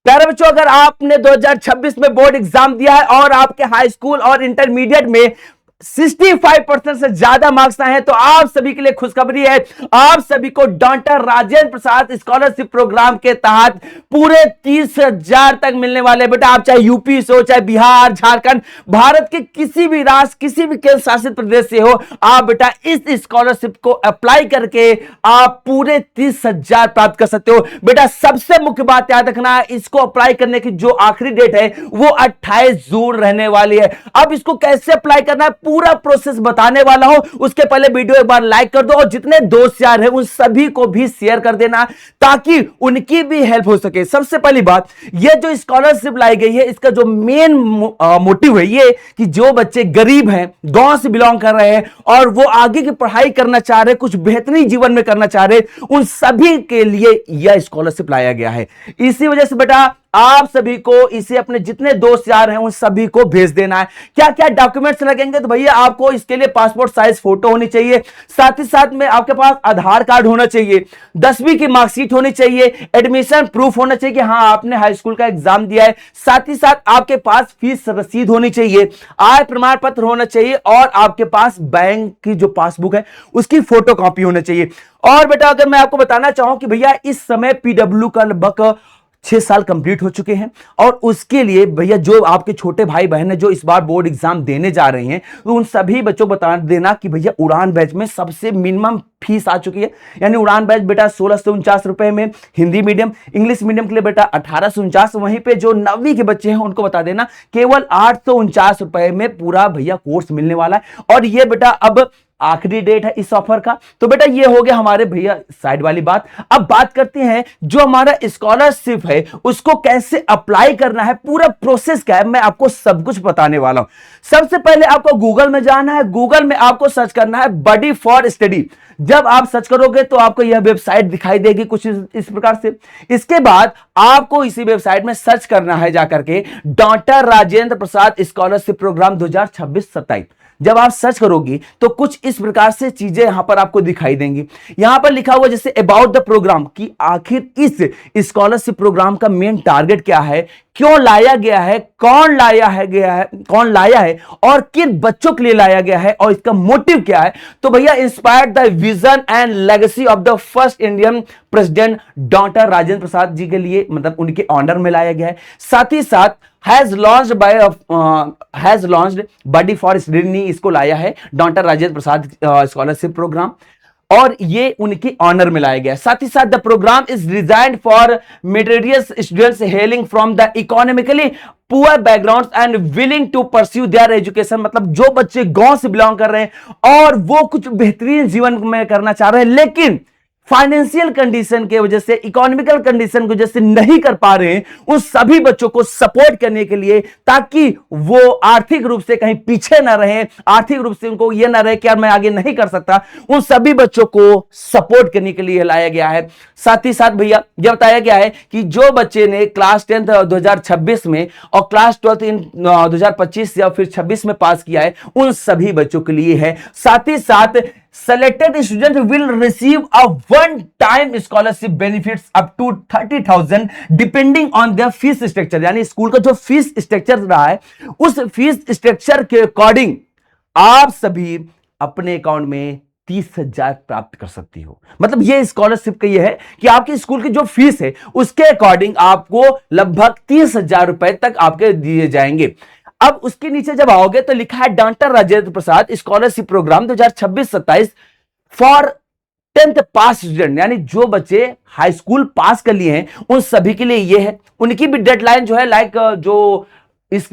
प्यारे बच्चों, अगर आपने 2026 में बोर्ड एग्जाम दिया है और आपके हाई स्कूल और इंटरमीडिएट में 65% से ज्यादा मार्क्स आए हैं तो आप सभी के लिए खुशखबरी है। आप सभी को doctor Rajendra Prasad scholarship programme के तहत पूरे 30,000 तक मिलने वाले। बेटा आप चाहे यूपी से हो, चाहे बिहार, झारखंड, भारत के किसी भी राज्य, किसी भी केंद्र शासित प्रदेश से हो, आप बेटा इस स्कॉलरशिप को अप्लाई करके आप पूरे 30,000 प्राप्त कर सकते हो। बेटा सबसे मुख्य बात याद रखना, इसको अप्लाई करने की जो आखिरी डेट है वो 28 जून रहने वाली है। अब इसको कैसे अप्लाई करना है पूरा प्रोसेस बताने वाला हूं। उसके पहले वीडियो एक बार लाइक कर दो और जितने दोस्त यार हैं उन सभी को भी शेयर कर देना ताकि उनकी भी हेल्प हो सके। सबसे पहली बात, ये जो स्कॉलरशिप लाई गई है इसका जो मेन मोटिव है ये कि जो बच्चे गरीब हैं, गांव से बिलोंग कर रहे हैं और वो आगे की पढ़ाई करना चाह रहे, कुछ बेहतरीन जीवन में करना चाह रहे, उन सभी के लिए यह स्कॉलरशिप लाया गया है। इसी वजह से बेटा आप सभी को इसे अपने जितने दोस्त यार हैं उन सभी को भेज देना है। क्या क्या डॉक्यूमेंट्स लगेंगे, तो भैया आपको इसके लिए पासपोर्ट साइज फोटो होनी चाहिए, साथ ही साथ में आपके पास आधार कार्ड होना चाहिए, 10वीं की मार्कशीट होनी चाहिए, एडमिशन प्रूफ होना चाहिए कि हाँ आपने हाई स्कूल का एग्जाम दिया है, साथ ही साथ आपके पास फीस रसीद होनी चाहिए, आय प्रमाण पत्र होना चाहिए और आपके पास बैंक की जो पासबुक है उसकी फोटो कॉपी होना चाहिए। और बेटा अगर मैं आपको बताना चाहूं कि भैया इस समय पीडब्ल्यू का लगभग 6 साल कंप्लीट हो चुके हैं और उसके लिए भैया जो आपके छोटे भाई बहन है जो इस बार बोर्ड एग्जाम देने जा रहे हैं तो उन सभी बच्चों को बता देना कि भैया उड़ान बैच में सबसे मिनिमम फीस आ चुकी है। यानी उड़ान बैच बेटा 1649 रुपए में, हिंदी मीडियम, इंग्लिश मीडियम के लिए बेटा 1849, वहीं पे जो 9वीं के बच्चे हैं उनको बता देना केवल 849 रुपए में पूरा भैया कोर्स मिलने वाला है। और ये बेटा अब आखिरी डेट है इस ऑफर का। तो बेटा ये हो गया हमारे भैया साइड वाली बात। अब बात करते हैं जो हमारा स्कॉलरशिप है उसको कैसे अप्लाई करना है, पूरा प्रोसेस क्या है, मैं आपको सब कुछ बताने वाला हूं। सबसे पहले आपको गूगल में जाना है, गूगल में आपको सर्च करना है बडी फॉर स्टडी। जब आप सर्च करोगे तो आपको यह वेबसाइट दिखाई देगी कुछ इस प्रकार से। इसके बाद आपको इसी वेबसाइट में सर्च करना है जाकर के doctor Rajendra Prasad scholarship program 2026-27। जब आप सर्च करोगी तो कुछ इस प्रकार से चीजें यहां पर आपको दिखाई देंगी। यहां पर लिखा हुआ जैसे अबाउट द प्रोग्राम कि आखिर इस स्कॉलरशिप प्रोग्राम का मेन टारगेट क्या है, क्यों लाया गया है, कौन लाया है और किन बच्चों के लिए लाया गया है और इसका मोटिव क्या है। तो भैया inspired the vision and legacy of the first Indian president doctor Rajendra Prasad ji के लिए, मतलब उनके ऑनर में लाया गया है। साथ ही साथ has launched buddy for study, इसको लाया है doctor Rajendra Prasad scholarship program और ये उनके ऑनर में लाया गया। साथ ही साथ the program is designed for meritorious students hailing from the economically poor background and willing to pursue their education, मतलब जो बच्चे गांव से बिलोंग कर रहे हैं और वो कुछ बेहतरीन जीवन में करना चाह रहे हैं लेकिन फाइनेंशियल कंडीशन के वजह से, इकोनॉमिकल कंडीशन की वजह से नहीं कर पा रहे हैं, उन सभी बच्चों को सपोर्ट करने के लिए ताकि वो आर्थिक रूप से कहीं पीछे ना रहे, आर्थिक रूप से उनको ये ना रहे कि यार मैं आगे नहीं कर सकता, उन सभी बच्चों को सपोर्ट करने के लिए लाया गया है। साथ ही साथ भैया यह बताया गया है कि जो बच्चे ने क्लास 10 2026 में और क्लास 12 इन 2025 या फिर 26 में पास किया है उन सभी बच्चों के लिए है। साथ ही साथ selected students will receive a one-time scholarship benefits up to 30,000 depending on their fees structure। यानी स्कूल का जो फीस स्ट्रक्चर रहा है उस फीस स्ट्रक्चर के अकॉर्डिंग आप सभी अपने अकाउंट में 30,000 प्राप्त कर सकती हो। मतलब ये स्कॉलरशिप का ये है कि आपकी स्कूल की जो फीस है उसके अकॉर्डिंग आपको लगभग 30,000 रुपए तक आपके दिए जाएंगे। अब उसके नीचे जब आओगे तो लिखा है doctor Rajendra Prasad scholarship program 2026-27 for 10th pass student, यानी जो बच्चे हाई स्कूल पास कर लिए हैं उन सभी के लिए ये है। उनकी भी डेडलाइन जो है लाइक जो इस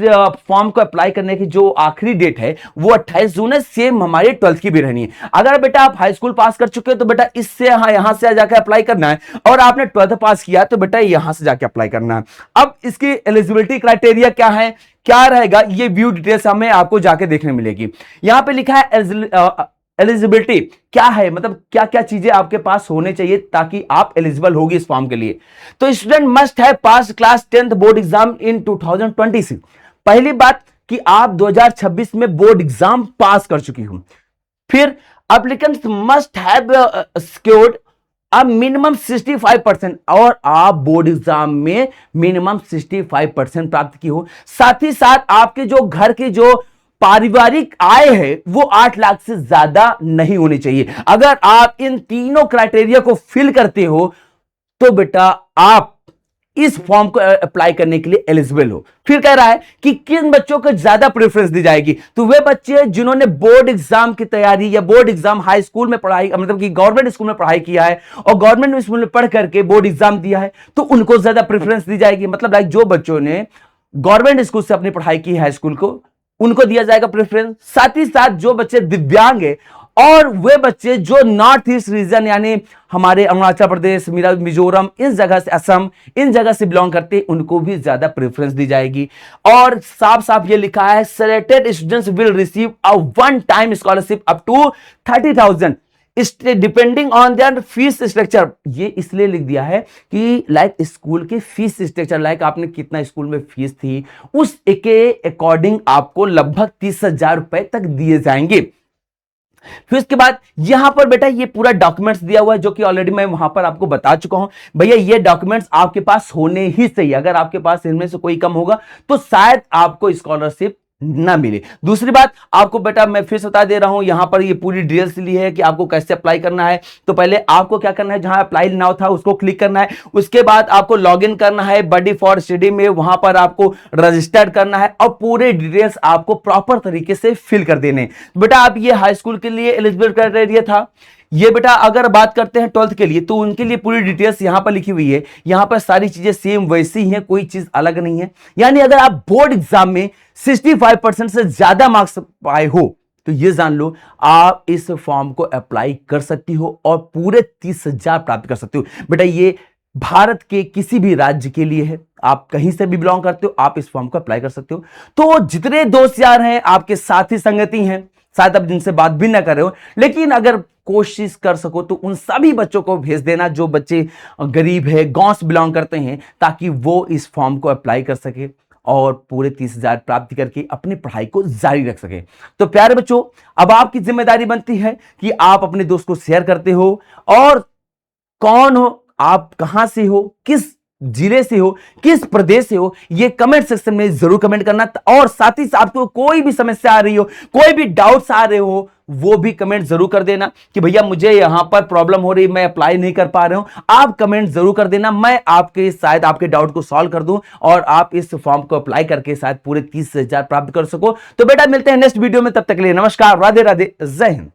फॉर्म को अप्लाई करने की जो आखिरी डेट है वो 28 जून है, सेम हमारी 12th की भी रहनी है। अगर बेटा आप हाई स्कूल पास कर चुके हो तो बेटा इससे यहां से जाकर अप्लाई करना है और आपने 12th पास किया तो बेटा यहां से जाकर अप्लाई करना है। अब इसकी एलिजिबिलिटी क्राइटेरिया क्या है, क्या रहेगा, ये व्यू डिटेल्स हमें आपको जाके देखने मिलेगी। यहां पे लिखा है एलिजिबिलिटी क्या है, मतलब क्या क्या चीजें आपके पास होने चाहिए ताकि आप एलिजिबल होगी इस फॉर्म के लिए। तो student must have pass class 10th board exam in 2026। पहली बात कि आप 2026 में बोर्ड एग्जाम पास कर चुकी हूं। फिर एप्लीकेंट्स मस्ट हैव स्कोर्ड अब मिनिमम 65% और आप बोर्ड एग्जाम में मिनिमम 65% प्राप्त की हो। साथ ही साथ आपके जो घर के जो पारिवारिक आय है वो 8 लाख से ज्यादा नहीं होनी चाहिए। अगर आप इन तीनों क्राइटेरिया को फिल करते हो तो बेटा आप इस फॉर्म को अप्लाई करने के लिए एलिजिबल हो। फिर कह रहा है कि किन बच्चों को ज्यादा प्रेफरेंस दी जाएगी, तो वे बच्चे जिन्होंने बोर्ड एग्जाम की तैयारी या बोर्ड एग्जाम हाई स्कूल में पढ़ाई, मतलब कि गवर्नमेंट स्कूल में पढ़ाई किया है और गवर्नमेंट स्कूल में पढ़ करके बोर्ड एग्जाम दिया है, तो उनको ज्यादा प्रेफरेंस दी जाएगी। मतलब लाइक जो बच्चों ने गवर्नमेंट स्कूल से अपनी पढ़ाई की हाई स्कूल को, उनको दिया जाएगा प्रेफरेंस। साथ ही साथ जो बच्चे दिव्यांग है और वे बच्चे जो नॉर्थ ईस्ट रीजन यानी हमारे अरुणाचल प्रदेश, मिजोरम, इस जगह से, असम, इन जगह से बिलोंग करते हैं, उनको भी ज्यादा प्रेफरेंस दी जाएगी। और साफ साफ ये लिखा है selected students will receive a one time scholarship up to 30,000 depending on their fees structure. ये इसलिए लिख दिया है कि लाइक स्कूल के फीस स्ट्रक्चर, लाइक आपने कितना स्कूल में फीस थी उस के अकॉर्डिंग आपको लगभग 30,000 रुपए तक दिए जाएंगे। फिर उसके बाद यहां पर बेटा ये पूरा डॉक्यूमेंट्स दिया हुआ है जो कि ऑलरेडी मैं वहां पर आपको बता चुका हूं। भैया ये डॉक्यूमेंट्स आपके पास होने ही चाहिए, अगर आपके पास इनमें से कोई कम होगा तो शायद आपको स्कॉलरशिप ना मिले। दूसरी बात आपको बेटा मैं फिर से बता दे रहा हूं, यहां पर ये पूरी डिटेल्स ली है कि आपको कैसे अप्लाई करना है। तो पहले आपको क्या करना है, जहां अप्लाई नाउ था उसको क्लिक करना है, उसके बाद आपको लॉगिन करना है बडी फॉर स्टडी में, वहां पर आपको रजिस्टर्ड करना है और पूरे डिटेल्स आपको प्रॉपर तरीके से फिल कर देने। बेटा आप ये हाई स्कूल के लिए एलिजिबल क्राइटेरिया था। ये बेटा अगर बात करते हैं 12th के लिए तो उनके लिए पूरी डिटेल्स यहां पर लिखी हुई है। यहां पर सारी चीजें सेम वैसी ही हैं, कोई चीज अलग नहीं है। यानी अगर आप बोर्ड एग्जाम में 65% से ज्यादा मार्क्स पाए हो तो ये जान लो आप इस फॉर्म को अप्लाई कर सकती हो और पूरे 30,000 प्राप्त कर सकते हो। बेटा ये भारत के किसी भी राज्य के लिए है, आप कहीं से भी बिलोंग करते हो आप इस फॉर्म को अप्लाई कर सकते हो। तो जितने दोस्त यार हैं, आपके साथी संगति हैं, शायद आप जिनसे बात भी ना कर रहे हो, लेकिन अगर कोशिश कर सको तो उन सभी बच्चों को भेज देना जो बच्चे गरीब है, गांव से बिलोंग करते हैं, ताकि वो इस फॉर्म को अप्लाई कर सके और पूरे 30,000 प्राप्त करके अपनी पढ़ाई को जारी रख सके। तो प्यारे बच्चों, अब आपकी जिम्मेदारी बनती है कि आप अपने दोस्त को शेयर करते हो और कौन हो आप, कहां से हो, किस जिले से हो, किस प्रदेश से हो, ये कमेंट सेक्शन में जरूर कमेंट करना। और साथ ही साथ आपको कोई भी समस्या आ रही हो, कोई भी डाउट्स आ रहे हो, वो भी कमेंट जरूर कर देना कि भैया मुझे यहां पर प्रॉब्लम हो रही, मैं अप्लाई नहीं कर पा रहा हूं। आप कमेंट जरूर कर देना, मैं आपके शायद आपके डाउट को सॉल्व कर दूं और आप इस फॉर्म को अप्लाई करके शायद पूरे 30,000 प्राप्त कर सको। तो बेटा मिलते हैं नेक्स्ट वीडियो में, तब तक के लिए नमस्कार, राधे राधे, जय हिंद।